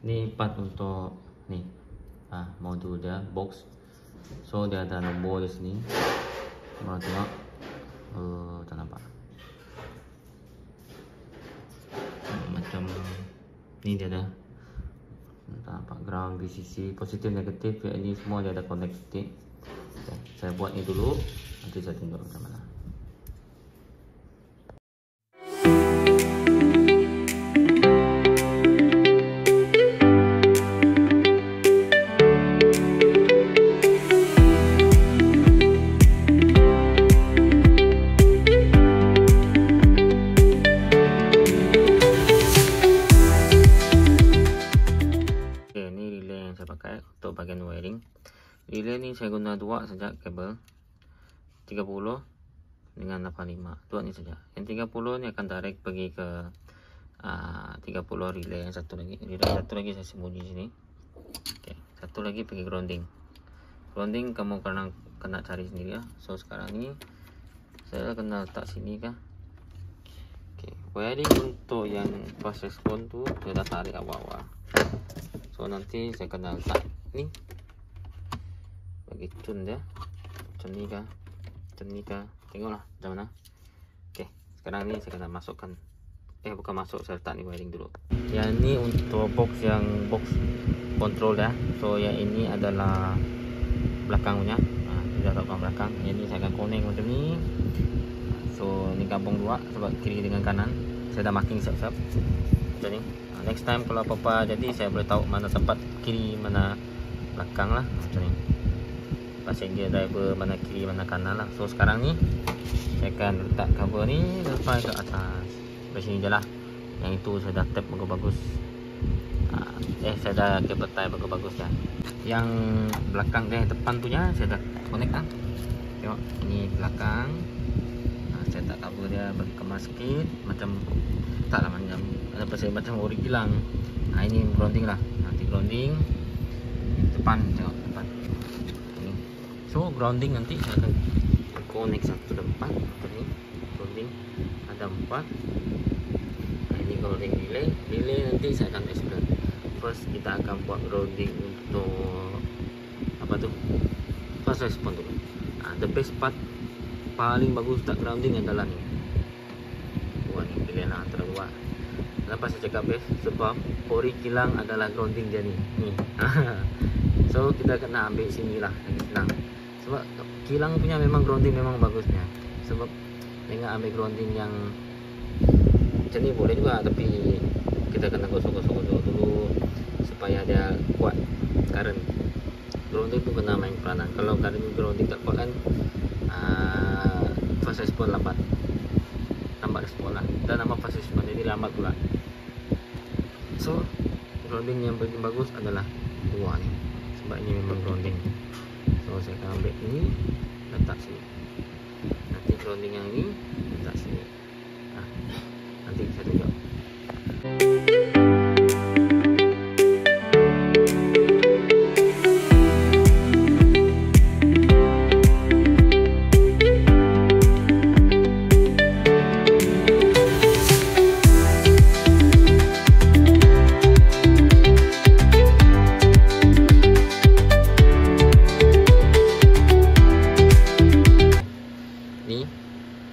Ni part untuk ni modul dia, box. So dia ada nombor di sini. Mau tengok, tak nampak. Macam ni dia dah. Tak nampak ground, VCC, positif, negatif. Yang ini semua dia ada connected. Okay, saya buat ni dulu. Nanti saya tunjuk macam mana. Untuk bahagian wiring relay ni saya guna dua saja kabel 30 dengan 85, dua ni saja. Yang 30 ni akan tarik pergi ke 30 relay. Yang satu lagi saya sembunyi sini. Okay. Satu lagi pergi grounding kamu kena cari sendiri ya. So sekarang ni saya kena letak sini kah. Okay. Wiring untuk yang fast response tu saya dah tarik awal-awal. So nanti saya kena letak ni bagi tune dia macam ni kah, tengoklah macam mana. Okay, sekarang ni saya kena masukkan bukan masuk, saya letak ni wiring dulu. Yang ni untuk box control dah. So yang ini adalah belakang punya, tidak tahu belakang. Yang ni saya akan connect macam ni. So ni gabung dua sebab kiri dengan kanan saya dah marking siap-siap macam ni. Next time kalau apa-apa jadi saya boleh tahu mana tempat kiri mana belakang lah macam ni. Pasang dia driver mana kiri mana kanan lah. So sekarang ni saya akan letak cover ni sampai ke atas. Dari sini je lah. Yang itu saya dah tap bagus-bagus. Saya dah cable tie bagus-bagus dah. Yang belakang dia depan punya saya dah connect lah. Tengok ini belakang. Saya tak cover dia bagi kemas sikit macam taklah macam ori hilang. Ini grounding lah. Nanti grounding depan, tengok depan. Ini. So grounding nanti saya akan connect satu tempat. Ini grounding ada 4. Ini grounding relay nanti saya akan explain. First kita akan buat grounding untuk apa tu? Fast response dulu. The best part paling bagus tak grounding adalah ni. Ni pilihan antara dua. Kenapa saya cakap best? Sebab ori kilang adalah grounding dia ni. So kita kena ambil sini lah, senang. Sebab kilang punya memang grounding memang bagusnya. Sebab dengan ambil grounding yang macam ni boleh juga, tapi kita kena gosok-gosok dulu supaya dia kuat current. Grounding tu kena main peranan. Kalau grounding tak kuat kan fast response lambat respon lah. Dan nama fast response jadi lambat pula. So grounding yang paling bagus adalah dua ni. Sebab ini memang grounding. So saya akan ambil ini letak sini. Nanti grounding yang ini letak sini. Nanti saya tunjuk.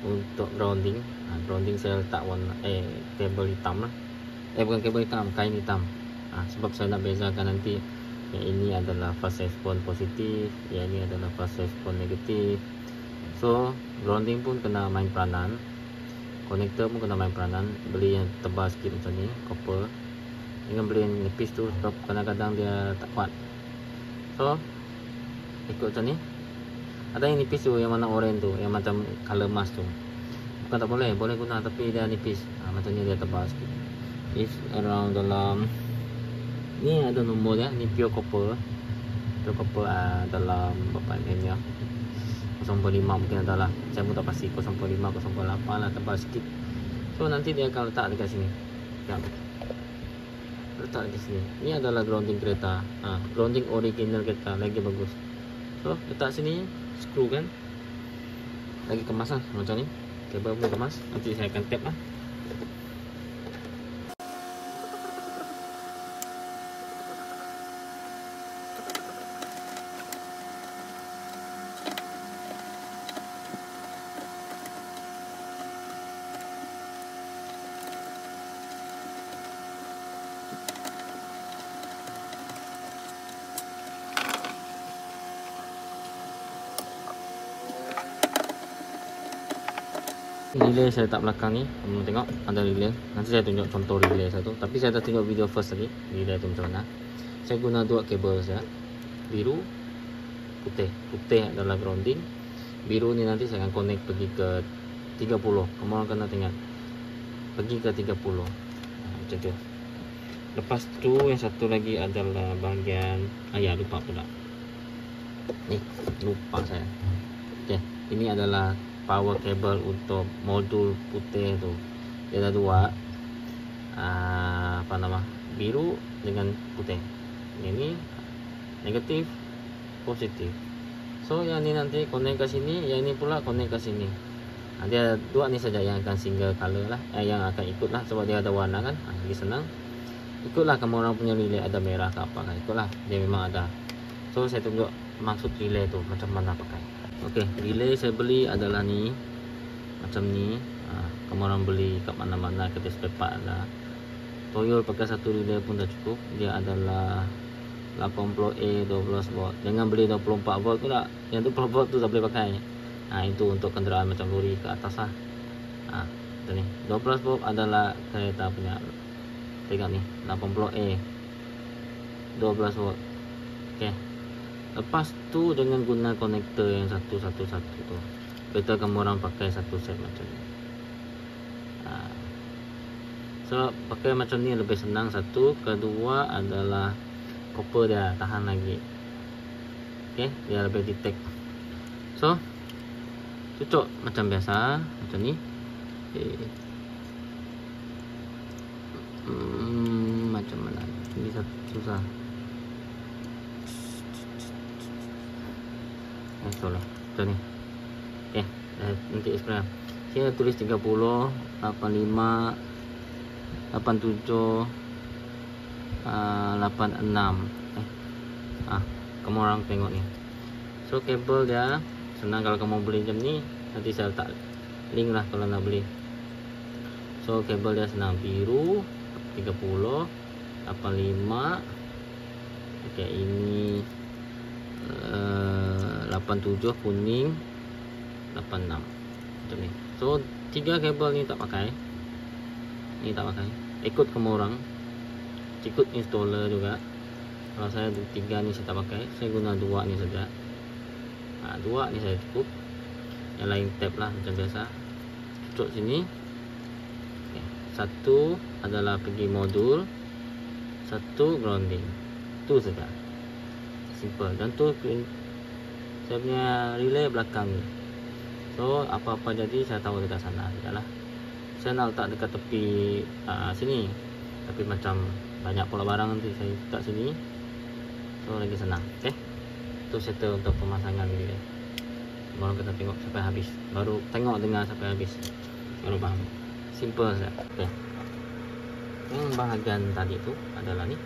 Untuk grounding saya letak warna kabel hitam lah. Bukan kabel hitam, kain hitam. Sebab saya nak bezakan nanti yang ini adalah fast response positif, yang ini adalah fast response negatif. So grounding pun kena main peranan, konektor pun kena main peranan. Beli yang tebal sikit macam ni, copper. Jangan beli yang nipis tu sebab kadang-kadang dia tak kuat. So ikut macam ni. Ada yang nipis tu, yang mana orange tu, yang macam color emas tu. Bukan tak boleh, boleh guna tapi dia nipis. Macam ni dia tebal sikit. It's around dalam ni ada nombor dia, ni pure copper. Pure copper dalam berapa mm ya? 0.5 mungkin adalah. Saya pun tak pasti 0.5, 0.8 lah, tebal sikit. So nanti dia akan letak dekat sini. Ya. Letak di sini. Ini adalah grounding kereta. Grounding original kereta lagi bagus. So letak sini, screw kan. Lagi kemas lah macam ni. Kabel pun kemas. Nanti saya akan tap lah. Relay saya letak belakang ni, kamu tengok ada relay. Nanti saya tunjuk contoh relay satu. Tapi saya dah tunjuk video first tadi, relay tu macam mana. Saya guna dua kabel saya, biru, putih. Putih adalah grounding, biru ni nanti saya akan connect pergi ke 30. Kamu orang kena tengok, pergi ke 30. Macam tu. Lepas tu yang satu lagi adalah bahagian lupa pula. Ni lupa saya. Okey, ini adalah power cable untuk modul putih tu. Dia ada dua, biru dengan putih. Ini negatif, positif. So yang ni nanti connect ke sini, yang ini pula connect ke sini. Dia dua ni saja yang akan single color lah, yang akan ikut lah sebab dia ada warna kan. Jadi senang. Ikutlah kamu orang punya relay ada merah ke apa kan, ikutlah, dia memang ada. So saya tunjuk maksud relay tu macam mana pakai. Okey, relay saya beli adalah ni, macam ni. Kamu orang beli kat mana-mana, kedai spare part ada. Toyol pakai satu relay pun dah cukup. Dia adalah 80A 12 volt. Jangan beli 24 volt pula. Yang 20 volt tu tak boleh pakai. Itu untuk kenderaan macam lori ke atas lah. Macam ni. 12 volt adalah kereta punya. Tengok ni, 80A 12 volt. Okey. Lepas tu dengan guna konektor yang satu tu, betul kamu orang pakai satu set macam ni. So pakai macam ni lebih senang. Satu, kedua adalah copper dia tahan lagi. Okey, dia lebih detect. So cucuk macam biasa, macam ni. Macam mana? Ini susah. Solah macam ni. Okey, nanti explain. Saya tulis 30, 85, 87, 86. Kamu orang tengok ni. So kabel dia senang kalau kamu beli macam ni. Nanti saya letak link lah kalau nak beli. So kabel dia senang, biru 30, 85. Okey, ini 87, kuning 86. Macam ni. So 3 kabel ni tak pakai. Ni tak pakai. Ikut kamu orang. Ikut installer juga. Kalau saya 3 ni saya tak pakai. Saya guna 2 ni saja. 2 ni saya cukup. Yang lain tap lah macam biasa. Cucuk sini. Okay. Satu adalah pergi modul, satu grounding. Tu saja. Simple. Dan tu saya punya relay belakang ni. So apa-apa jadi saya tahu dekat sana sajalah. Saya nak letak dekat tepi sini, tapi macam banyak pula barang nanti saya letak sini. So lagi senang. Okay, tu settle untuk pemasangan relay. Baru kita tengok sampai habis, baru tengok dengar sampai habis, baru faham. Simple saja. Okay, yang bahagian tadi tu adalah ni.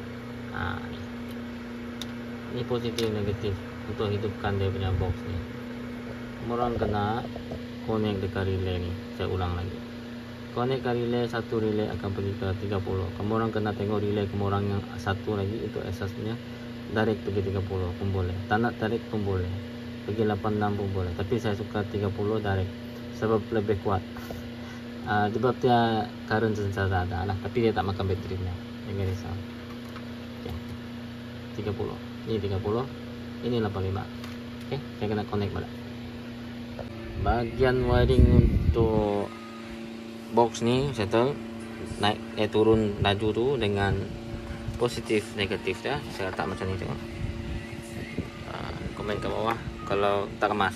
Ni positif negatif untuk hidupkan dia punya box ni. Orang kena connect dekat relay ni. Saya ulang lagi. Connect ke relay, satu relay akan pergi ke 30. Kamu orang kena tengok relay kamu orang yang satu lagi itu asasnya direct pergi 30 pun boleh. Tak nak direct pun boleh. Pergi 86 pun boleh. Tapi saya suka 30 direct sebab lebih kuat. Sebab dia current sensor ada lah, tapi dia tak makan baterinya. Jangan risau. Okay. 30. Ini 30. Ini 85. Okay, saya kena connect balik. Bahagian wiring untuk box ni settle, naik turun laju tu dengan positif negatif dia. Saya letak macam ni, tengok. Komen ke bawah kalau tak kemas.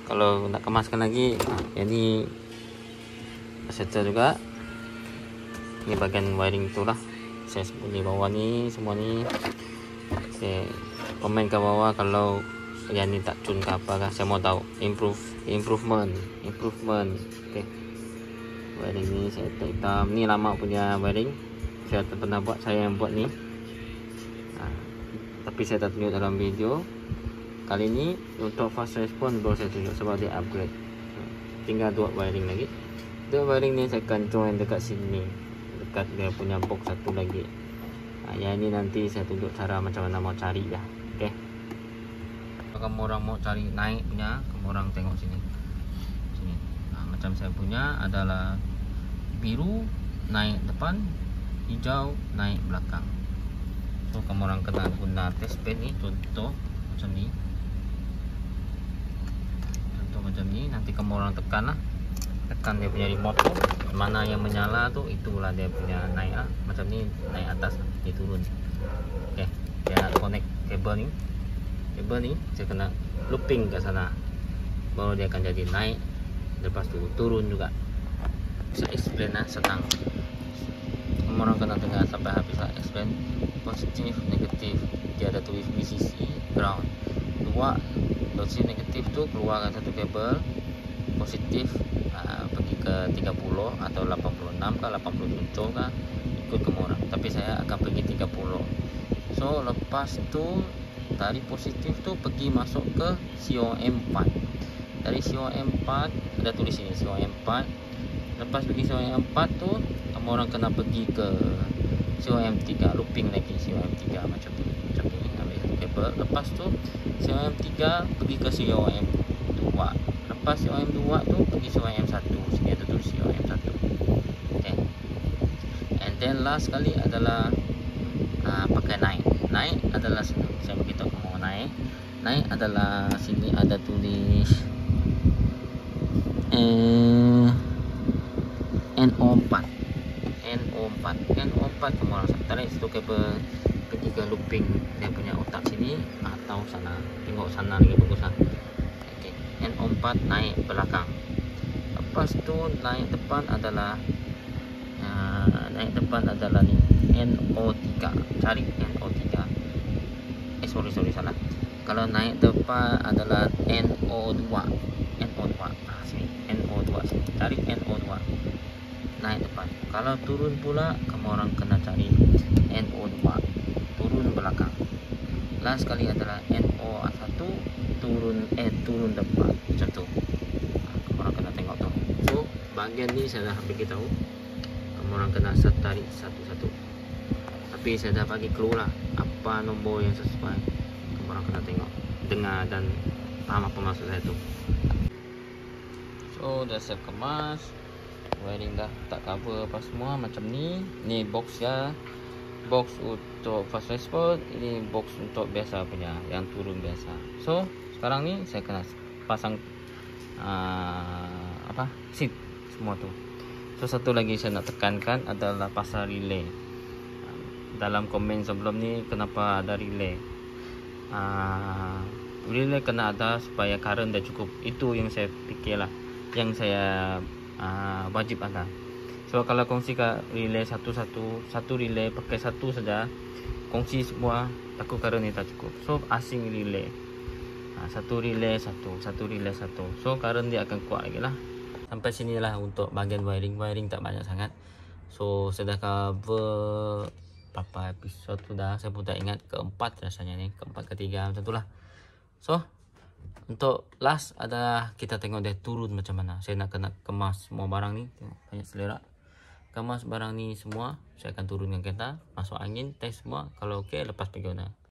Kalau nak kemaskan lagi, yang ni settle juga. Ini bahagian wiring tu lah. Saya sembunyi bawah ni, semua ni. Okay. Komen ke bawah kalau yang ni tak tune ke apa lah. Saya mau tahu improvement. Okay. Wiring ni saya hitam. Ni lama punya wiring. Saya tak pernah buat, saya yang buat ni. Tapi saya tak tunjuk dalam video. Kali ni untuk fast response baru saya tunjuk sebab dia upgrade. Tinggal 2 wiring lagi. 2 wiring ni saya akan join dekat sini, dekat dia punya box satu lagi. Yang ni nanti saya tunjuk cara macam mana mau cari ya. Okay. Kalau kamu orang mau cari naik punya, kamu orang tengok sini. macam saya punya adalah biru naik depan, hijau naik belakang. So kamu orang kena guna test pen ni, contoh macam ni. Contoh macam ni, nanti kamu orang tekan lah. Tekan dia punya remote tu, mana yang menyala tu itulah dia punya naik lah. Macam ni naik atas, dia turun. Okay, dia nak connect kabel ni. Kabel ni saya kena looping ke sana, baru dia akan jadi naik, lepas tu turun juga. Saya explain lah senang. Kamu orang kena dengar sampai habis lah explain. Positif, negatif, dia ada tulis VCC, ground. Dua positif negatif tu keluarkan satu kabel. Positif pergi ke 30 atau 86 ke 87 ke, ikut kamu orang. Tapi saya akan pergi 30. So lepas tu dari positif tu pergi masuk ke COM4. Dari COM4 ada tulis sini COM4. Lepas pergi COM4 tu kamu orang kena pergi ke COM3, looping lagi COM3 macam ni. Ambil satu kabel. Lepas tu COM3 pergi ke COM2. Lepas COM2 tu pergi COM1. Sini ada tulis COM1. Okay. And then last sekali adalah pakai naik. Naik adalah sini. Saya beritahu kamu naik. Naik adalah sini ada tulis NO4. NO4 kamu orang tarik satu kabel pergi ke looping dia punya otak sini atau sana. Tengok sana lagi bagus lah. Okay. NO4 naik belakang. Lepas tu naik depan adalah ni NO3. Cari NO3. Sorry salah. Kalau naik depan adalah NO2. Sini NO2 sini. Cari NO2. Naik depan. Kalau turun pula kamu orang kena cari NO2. Turun belakang. Last sekali adalah NO1 turun depan. Macam tu. Kamu orang kena tengok tu. So bahagian ni saya dah beritahu. Kamu orang kena tarik satu-satu. Tapi saya dah bagi clue lah apa nombor yang sesuai. Kamu orang kena tengok, dengar dan faham apa maksud saya tu. So dah saya kemas, wiring dah tak cover apa semua macam ni. Ni box ya, box untuk fast response, ini box untuk biasa punya yang turun biasa. So sekarang ni saya kena pasang seat semua tu. So satu lagi saya nak tekankan adalah pasal relay. Dalam komen sebelum ni kenapa ada relay, relay kena ada supaya current dah cukup. Itu yang saya fikirlah, yang saya wajib ada. So kalau kongsi ke relay satu relay pakai satu saja, kongsi semua takut current ni tak cukup. So asing relay, satu relay satu, so current dia akan kuat lagi lah. Sampai sinilah untuk bahagian wiring tak banyak sangat. So saya dah cover berapa episod tu dah, saya pun tak ingat, keempat rasanya ni, keempat ketiga macam tu lah. So untuk last adalah kita tengok dia turun macam mana. Saya nak kena kemas semua barang ni, tengok banyak selera. Kemas barang ni semua, saya akan turunkan kereta, masuk angin, test semua. Kalau ok, lepas pergi guna.